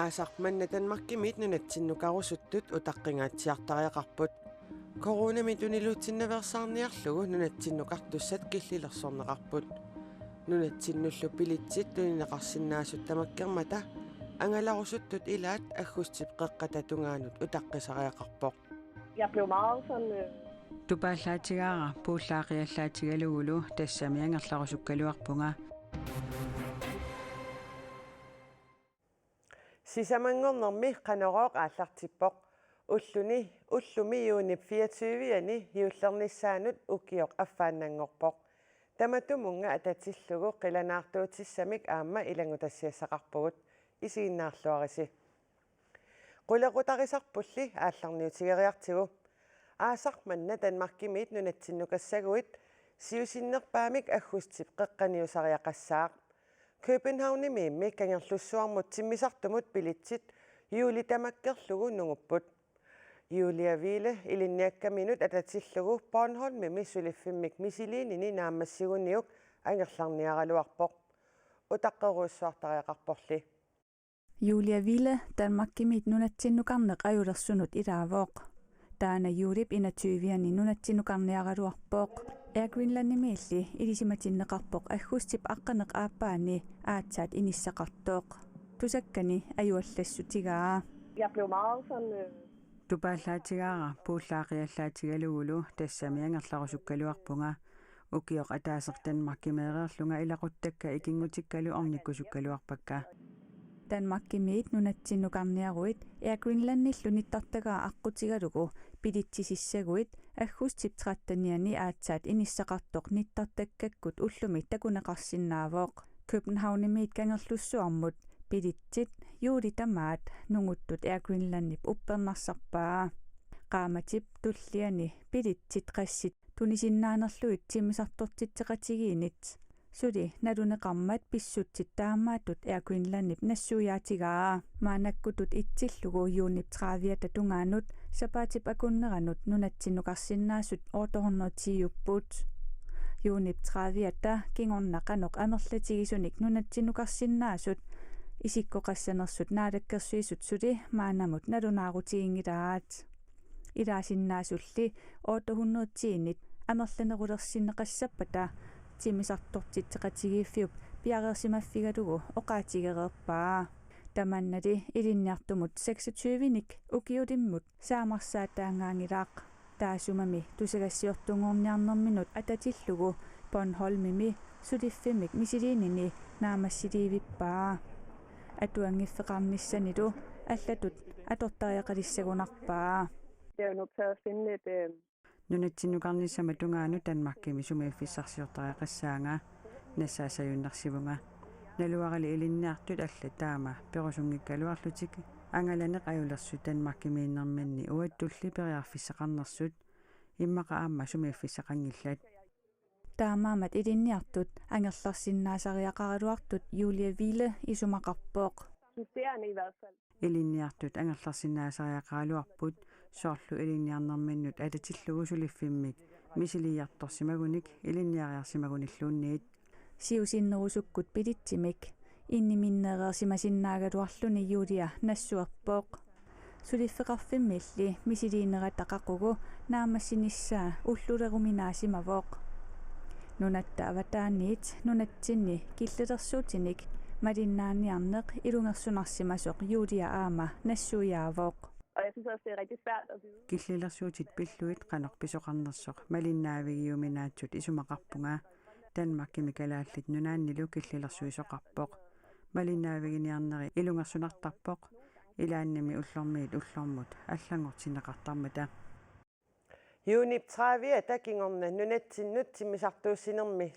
Aasarmanna Danmarkimit nunatsinnukarusuttut utaqqingaatiartariaqarput Coronami tuniluutsinnaversaarniarlugu nunatsinnuqartussat killilersorneqarput nunatsinullu pilitsit tunineqarsinnaasut tamakkermata angalarusuttut ilaat aggustip qeqqatatungaanut utaqqisariaqarpoq. Jeg blev meget sådan Tupaallaatigaara puullaaqiallaatigalugulu tassamiangerlarusukkaluarpunga Sisamangornermi qanorooq aallartippoq ullumi yuunip 24-ani hiullernissaanut ukioq affaannangorpoq tamatumunga atatillugu qilanaartuutissamik aamma ilangutassiassaqarpugut isiginnaarluarisi qulequtarisarpulli aallarniutigeriartigu aasarmanna Danmarkimit nunatsinnukassagуит siusinnerpaamik aggustip qeqqaniusariaqassaaq Københavnimimmi kangerlussuarmut timmisartumut pilitsit Juuli tamakkerlugu nungupput Julia Ville ilinniakkaminut atatillugu Bornholmimi suliffimik misiliinini naammassiguniuk angerlarniaraluarpoq utaqqeruussuartariaqarporli Julia Ville Danmarkimit nunatsinnukarneq ajulersunut ilaavoq taana juulip 21-ani nunatsinnukarniaraluarpoq Air Greenlandimiilli ilisimatinneqarpoq aggustip aqqaneq aappaani aatsaat inissaqartooq tusakkani ajuallassutigaa jeg blev meget sådan tupaallaatigaara puullaaqiallaatigalugulu tassamiangerlarusukkaluarpunga ukioq ataasertanmarkimeeriorlunga ilaquttakka ikingutikkalu ornikkusukkaluarpakka Danmarkimit nunatsinnukarniaruit Air Greenlandillu nittartagaa aqqutigalugu pilitsisissaguit aggustip 13-ani aatsaat inissaqartoq nittartakkakkut ullumi takuneqarsinnaavoq Københavnimit kangerlussuarmut pilitsit juuli tamaat nunguttut Air Greenlandip uppernarssarpaa qaamatip tulliani pilitsit qassit tunisinnaanерluit timisartortitteqatigiinit suli naluneqarmat pissutsit taammaatut Air Greenlandip nassuyaatigaa maanakkutut itsillugu juunip 30 tatungaanut sapaatip akunneranut nunatsinnuqarsinnaasut 810 juunip 30 kingornaqanoq amerlatigisunik nunatsinnuqarsinnaasut isikkoqassanersut naalakkersuisut suli maanamut nalunaarutigingilaat ilaasinnaasuulli 810-nit amerlanerulersinneqassappata timisartortitteqatigiiffiup piareersimaffigalugu oqaatigereerpaa tamannali ilinniartumut 26-nik ukiulimmut saamarsaataangaangilaaq taasumami tusagassiortungorniarnerminut atatillugu Bornholmimi suliffimik misiliinini naamassiliivippaa atuangiffeqarnissanilu allatut atortariaqalissagunarpaa jeg er jo nødt til at finde lidt nunatsinnukarnissama tungaanu Danmarkimi sumiiffissarsiortariaqassaanga nassaasajunnarsivunga naluarali ilinniartut alla taama perusungikkaluarlutik angalaneq ajulersu Danmarkimiinnermanni uattulli periarfissaqarnersut immaqa aamma sumiiffissaqangillat taamaamat ilinniartut angerlarsinnaasariaqaraluartut Julia Ville isumaqarpooq studerende i hvert fald ilinniartut angerlarsinnaasariaqaraluarput soorlu ilinniarnermannut atatillugu suliffimik misiliartorsimagunik ilinniariarsimagunilluunniit siusinnerusukkut pilitsimik inniminnereersimasinnaaгаluarluni Julia nassuerpooq suliffeqarfimmilli misiliinerataqaqugu naamassinissaa ulluleruminaasimaavoq nunatta avataaniit nunatsinni killelersuutinik malinnaaniarneq ilungersunarsimasoq Julia aama nassuyaavoq og jeg synes også det er rigtig svært at vide killelersuutit pilluit qanoq pisoqarnersoq malinnaavigiuminaatсут isumaqarpunga Danmarkimi kalaallit nunaannilu killelersuisoqarpoq malinnaavigiниarneri ilungersunartarpoq ilaannimi ullormiit ullormut allangortinneqartarmata Juunip 30 takingorna nunatsinnut timisartuussinermi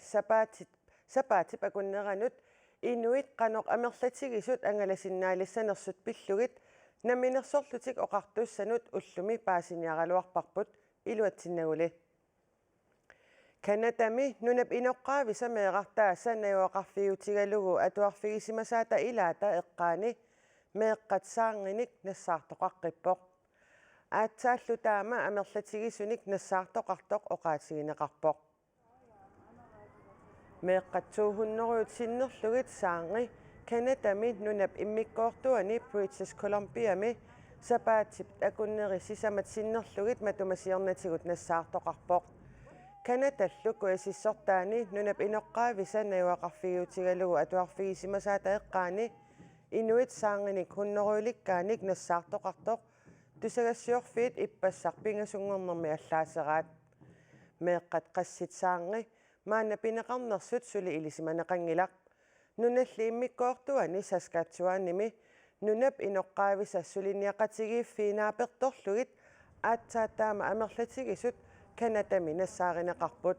sapaatip akunneranut inuit qanoq amerlatigisut angalasinnaalissanersut pillugit naminersorlutik oqartuussanut ullumi paasiniaraluarparput iluatsinaguli Kanadami nunap inoqqaavisa meeqartaassa najuaqarfigutigalugu atuarfigisimasaata ilaata eqqaani meeqqatsaarninik nassaartoqaqqippoq aatsaallu taama amerlatigisunik nassaartoqartoq oqaatigineqarpoq meeqqatsuuhunneruut sinnerlugit saangi Kanatami nunap immikkoortuani British Columbiami sapaatip akunnerisi samat sinnerlugit matumasiornatigut nassaartoqarpoq. Kanatalluku asissortaani nunap inoqqaavisa nayuaqarfiguutigalugu atuarfigisimasaata eqqaani inuit saanginik hunnoruilikkaanik nassaartoqartoq tusagassiorfiit ippassarpingasungornermi allaaseраат meeqqat qassit saangi maanna pineqarnersut suli ilisimanaqangilaq nunalli immikkoortuani Saskatchewanimi nunap inoqqaavisa suliniaqatigiiffiinaapertorlugit aatsaataama amerlatigisut Kanatami nassaarinaqarput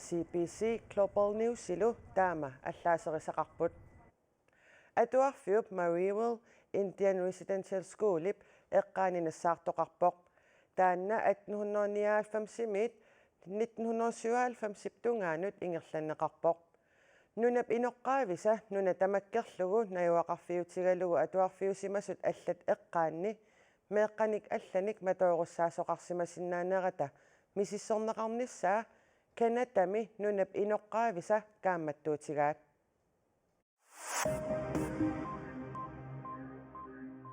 CBC Global Newsilu taama allaaserisaqarput atuarfiup Marieville Indian Residential Schoolip eqqaani nassaartoqarpoq taanna 1899 1997 tungaanut ingerlanneqarpoq nunap inoqqaavisa nuna tamakkerlugu nayuaqarfiutigalugu atuarfiusimasut allat eqqaanni meeqqanik allanik matoorussaasoqarsimasinnaanерата misissorneqarnissaa Kanatami nunap inoqqaavisa kaammattuutigaat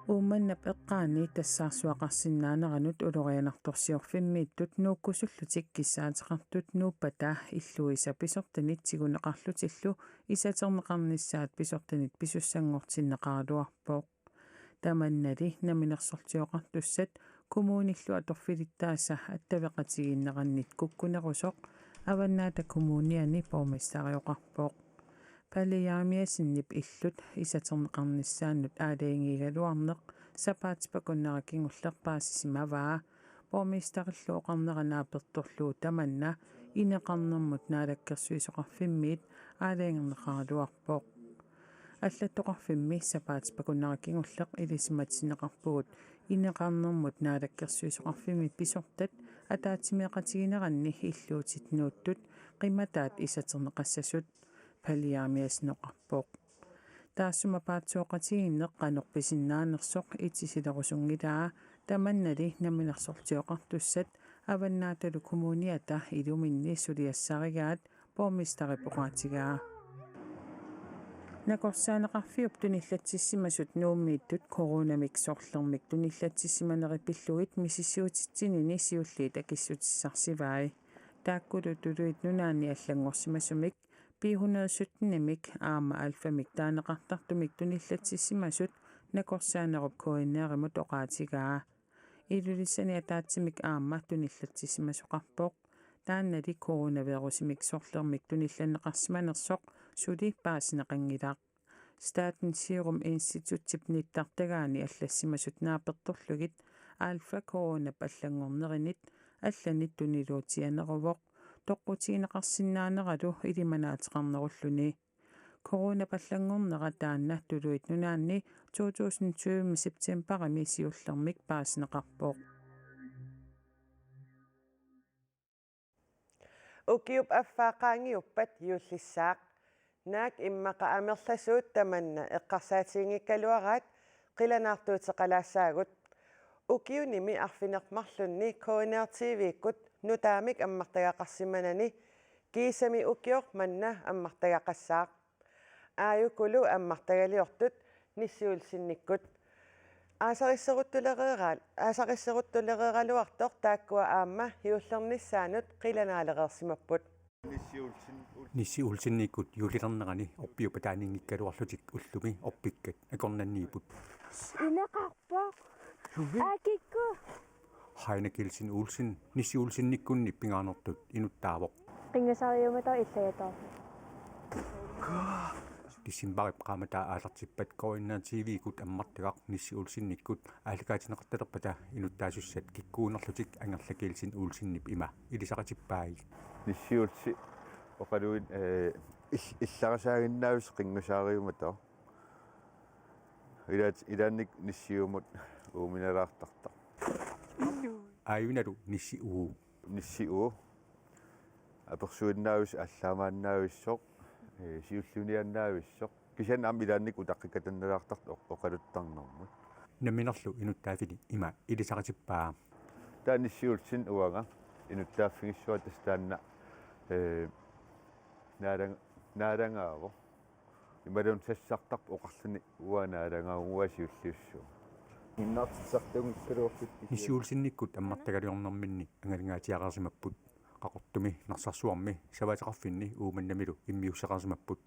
uumannap eqqaani tassaarsuaqarsinnaanеранут улорианарторсиорфиммииттут нууккусуллутик киссаатеқартут нууппата иллуиса писортанит сигунеқарлутиллу исатернеқарнissaат писортанит писуссангортиннеқаралуарпоқ таманнали наминерсортиоқартуссат коммуниллу аторфилиттааса аттавеқатигиннеқаннит куккунерусоқ аваннаата коммуниани пормиссариоқарпоқ палиаамиасиннип иллут исатернеқарнissaannут аалаингигалуарнеқ сапаатипакуннеракингуллерпаасисимаваа пормистариллуоқарнеранааперторлуу таманна инеқарнермут наалаккерсуисоқарфиммиит аалаингернеқаралуарпоқ аллаттоқарфимми сапаатипакуннеракингуллеқ илисиматсинеқарпугут инеқарнермут наалаккерсуисоқарфиммит писортат атаатимеқатигинеранни иллуутит нууттут қиматаат исатернеқассасут палиаамиасноқарпоқ таассумапаатсуоқатигиннеққанорписиннаанерсоқ итсисилерусунгилаа таманнали наминерсортиоқартуссат аваннааталу коммуниата илуминни сулиассаригаат пормистарипоқаатигаа накорсаанеқарфиуп туниллатсиссимасут нууммииттут коронамиксоорлермик туниллатсиссиманериппиллугит мисиссуутитсинини сиуллиит акиссутиссарсиваи тааккулу тулуит нунаани аллангорсимасумик пи117-мик аама альфамик таанеқартартумик туниллатсиссимасут накорсаанеруп коиннеаримут оqaатигаа илулиссани атаатсимик аама туниллатсиссимасоқарпоқ тааннали коронавирусимик соорлермик тунилланеқарсиманерсоқ сули паасинеқангилаақ Statens Serum Institute ниттартагаани аллассимасут нааперторлугит альфа корона паллангорнеринит алланит тунилуутианерувоқ тоққутигинеқарсинаанералу илиманаатеқарнеруллуни корона паллангорнера таанна тулуит нунаанни 2020 септембарами сиуллермик паасинеқарпоқ Ukiup affaaqaangiuppat yuullissaaq naak immaqa amerlasuut tamanna eqqarsaatiingikkaluaraat qilanaartuuteqalaassaagut ukiunimi arfinermarlunni KNR-TV-ikkut nutaamik ammartagaqarsimanani kiisami ukior manna ammartagaqassaaq aayukulu ammartagaliortut nissiulsinnikkut аасарissеруттулереералуартор тааккуа аама hiullernissaanut qilanaaleqersimapput ниссиулсинниккут юлилернерани орпиупатаанингиккалуарлутик уллуми орпиккат акорнанниипут инеқарпоқ акикку хайна килсин уулсин ниссиулсинниккунни пингаанертут инуттаавоқ қингасариумата иллаятоо дисимбарип qaamataa аалартиппат коиннаа TV-кут аммартигақ ниссиулсинниккут ааликаатинеқарталерпата инуттаасуссат киккуунерлутик ангерлакиилсин уулсиннип има илисақатиппааги ниссиулси оқалуит илларасаагиннаавис қингасаариумата илаанник ниссиумут ууминалаартартар ааюналу ниссиуу аперсуиннаавис аллаамааннаависсоқ сиуллунианнаависсоқ кисан амилаанник утаққиккатанналаартарт оқалуттарнэрмут наминерлу инуттаафили има илисақатиппаа таанниссиулсин уага инуттааффигиссуа тастаанна наарангааво ималун сассартарп оқарлуни уанаалангаагуасиуллиуссуу иннартиссартугиккалуорпит нисиулсинниккут аммартагалиорнэрминни ангалингаатиақарсимаппут qaqortumi narsarsuarmi savatiqarfinni uumannamilu immiussaqarsimapпут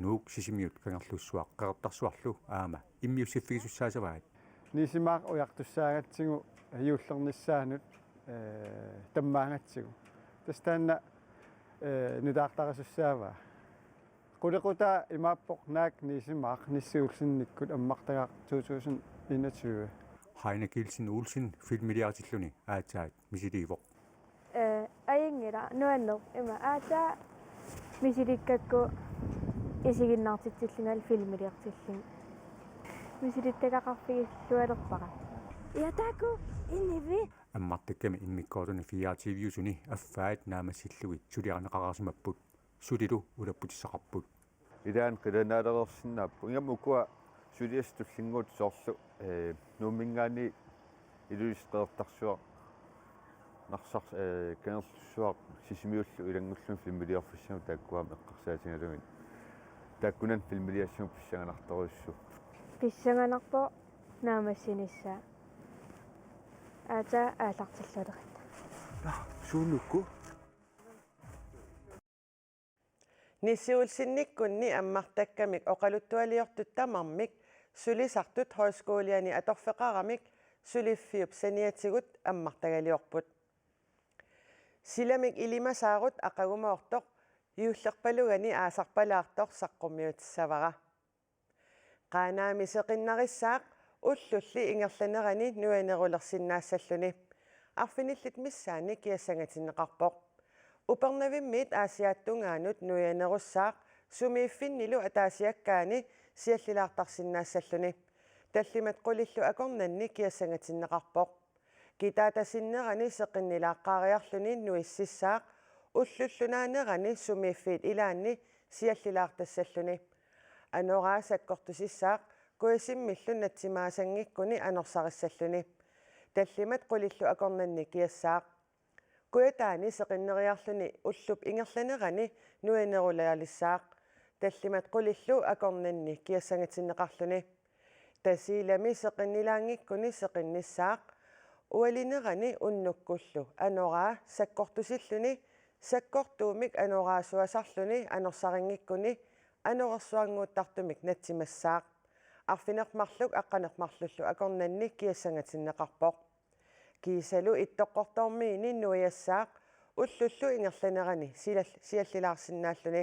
nuuk sisimiut kangerlussuaq qeqertarsuarlu aama immiussiffigisussaasavaat нисимаақ уяртуссаагатсигу аюуллернissaанут таммаангаtsigu тастаанна нутаартарасуссаава qulеqута имааппоқ наак нисимаақ ниссиулсинниккут аммартагаақ 2021 Heine Kielsen Olsen filmiliartilluni aataat misiliivoq аингила нуаннер има аата мисиликкакку исигиннаартитсиллингаал филмилиартиллин мисилиттакақарфигиллуалерпара иатааку инниви аммартакками иммиккоордуни фиаативиусуни аффаат наамассиллугит сулиарнеқараарсимаппут сулилу улаппутиссақарпут илаан қиланаалерерсиннааппу ингамукуа сулиастуллингуут соорлу нууммингаани илуисқеэртарсуа нарсар канерлуссуақ сисимиуллу илангуллун филмилиарфуссаму тааккуаама эққарсаатингалугин тааккунан филмилиассаму писсаганарторуссу писсаганарпо наамассинissaа аата аалартиллалерит суунукку ниссиулсинниккунни аммартаккамик оқалуттуалиортут тамармик сулисартут хойскуулиани аторфеқарамик сулиффиуп саниатигут аммартагалиорпут силамик илимасаарут ақагумаортоқ юуллерпалугани аасарпалаартор саққумиутиссавара qaaнаами сеқиннариссаақ уллулли ингерланерани нуанерулерсиннаассаллуни арфиниллит миссаани киассангатиннеқарпоқ упернавиммиит аасиааттунгаанут нуянеруссаақ сумииффиннилу атаасиаккаани сиаллилаартарсиннаассаллуни таллимат qulillu акорнанни киассангатиннеқарпоқ китаатасиннерани сеқиннилааққаариарлуни нуиссиссаақ уллуллунаанерани сумииффиит илаанни сиаллилаартассаллуни анораасаккортусиссаақ куисиммиллун натсимаасангиккуни анорсариссаллуни таллимат qulillu акорнанни киассаақ куятаани сеқиннериарлуни уллуп ингерланерани нуанерулаалиссаақ таллимат qulillu акорнанни киассангатиннеқарлуни тасилами сеқиннилаангиккуни сеқинниссаақ уалинерани уннуккуллу анораа саккортусиллуни саккортуумик анораасуасарлуни анорсарингиккуни анорерсуангууттартумик натсимассаақ арфинермарлук аққанермарлуллу акорнанни киассангатиннеқарпоқ кисалу иттоққортормиини нуяссаақ уллуллу ингерланерани сиаллилаарсинааллуни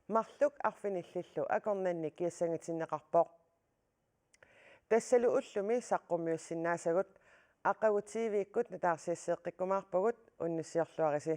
марлук арфиниллиллу акорнанни киассангатиннеқарпоқ тассалу уллуми саққумиуссиннаасагут ақагутивииккут натаарсиассеэққиккумаарпагут уннуссиорлуариси